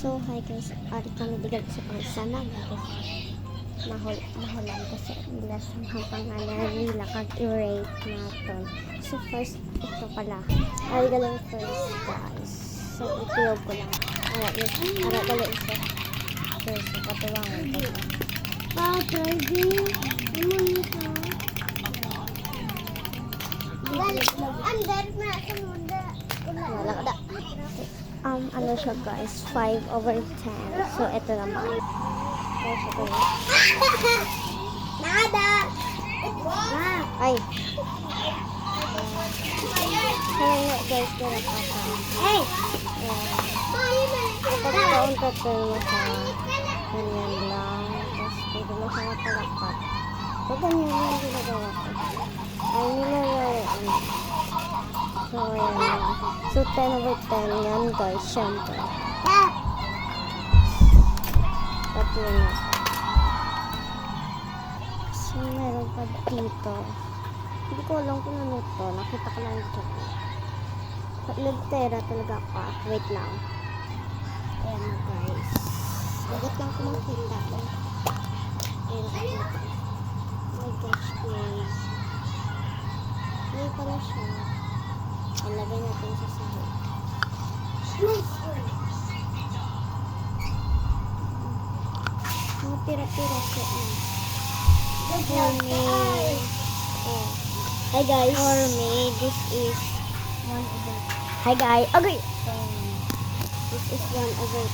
So, hi guys. Ari kami digag sa pangsanan. Mahulan kasi nila sa mga pangalan nila kag i-rate natin. So, first, ito pala. Ari galang first, guys. So, itiyog ko lang. Ari galang isa. First, katuwangan ko. Driving. Ano nito? Under na sa muda. Wala ka da. Ano siya guys, 5/10. So, ito naman. Nada! Ay! Hello guys, kaya papa. Hey! Pagkaon ka tayo sa ganyan lang. Tapos, pwede mo siya matalapat. So, ganyan lang ginagawa ko. Ay, nilalawaan. So, ayan lang. So, 10/10 yan guys, syempre. Tatlo na. So, meron pa dito. Hindi ko alam kung ano to. Nakita ko lang ito. Nagtera talaga ako. Wait lang. Ayan na guys. Bagat lang ko makita. Ayan na. Oh my gosh guys. May pala siya. Ilagay natin sa sahig. Mga pira-pira siya. Oh. Hi guys. For me, this is 1/10. Hi guys. Okay. This is 1/10.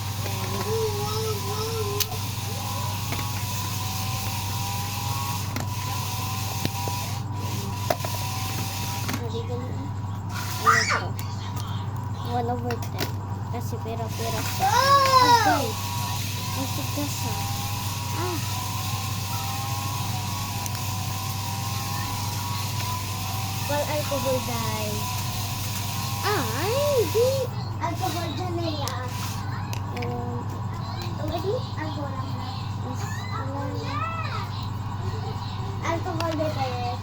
Sabi ko na. Ano to? 1/10. Kasi pira-pira siya. Okay. Ang tigas ha. Well, alcohol guys. Ay, di. Alcohol dyan na yan. Already? Alcohol lang na. Alcohol na tayo.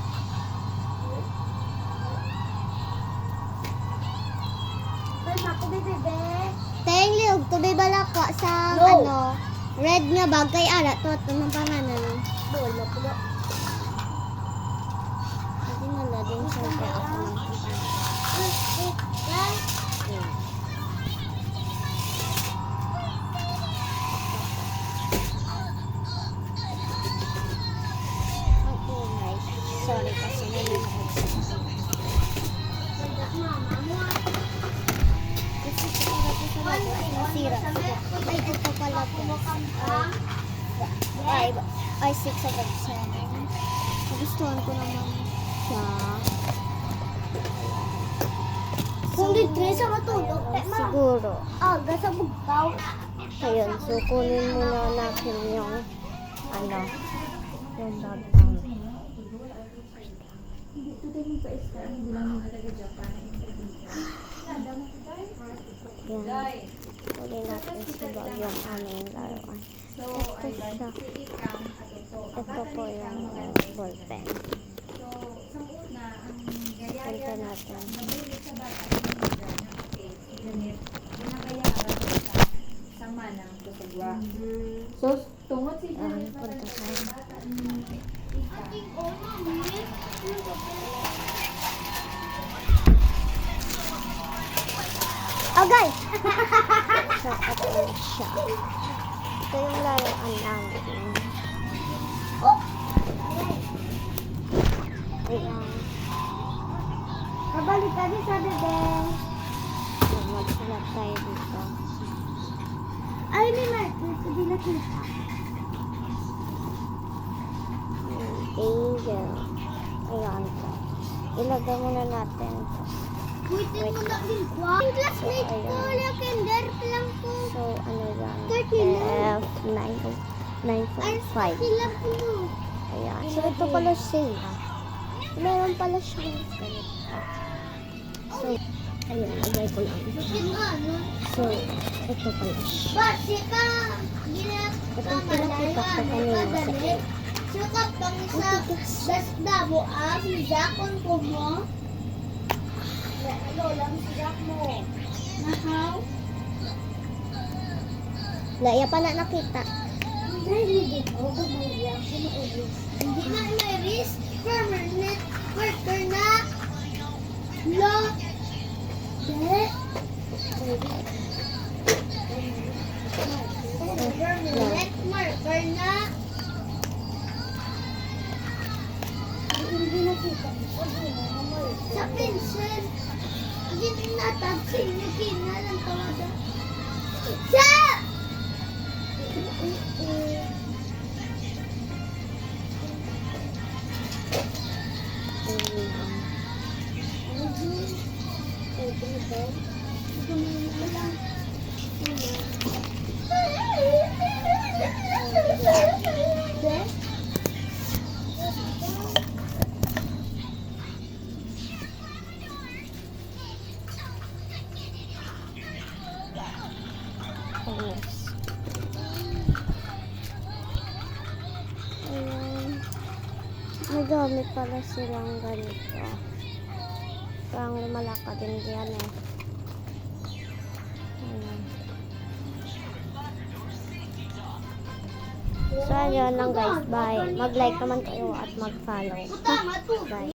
Tayong liog, tubig balakwa sa ano, red nga bagay ara to ng panganan. Bulok do. Kasi nala din syempre ako ng panganan. Okay guys, sorry kasi nasira. Ay, ito pala po. Ay, 6/10. Nagustuhan ko naman siya. Kung litre sa matulog, siguro. Gasa bugaw. Ayun, so kunin muna natin yung ano, yung babang. Yan. Kunin natin sa bag yung aming laruan. Ito po yung ballpen. Punta natin. So, tungod si Punta tayo. Oh guys! So, ito yung siya. Ito yung laruan namin. Ayan. Kabalik ka din sa bebe. So, magsulat tayo dito. Ay, may market. Sabi na kita. Angel. Ayan ito. Ilagay muna natin ito. Wait mo na din ko. Yung classmate ko, kinder lang po. So, ano yan? F9.5. Ayan. So, ito pala sale. Meron pala siyang ganito. So, ayun, lagay ko lang. So, ito pala siya. Itong pinakita ko kanina sa iyo. Sukat pang sa dabo si Jakon ko mo. Hello, lang si Jak mo. Nahaw. Laya pa na nakita. Hindi na may risk. Permanent worker na. Lo. Permanent worker na. Hindi nakita. Sa pencil. Hindi natagsin niya kinalang tawada. Sa! Yes. Ayan. May gamit pala silang ganito. Parang lumalaka din yan eh. Ayan. So, ayun lang guys. Bye. Mag-like naman kayo at mag-follow. Tama to. Bye.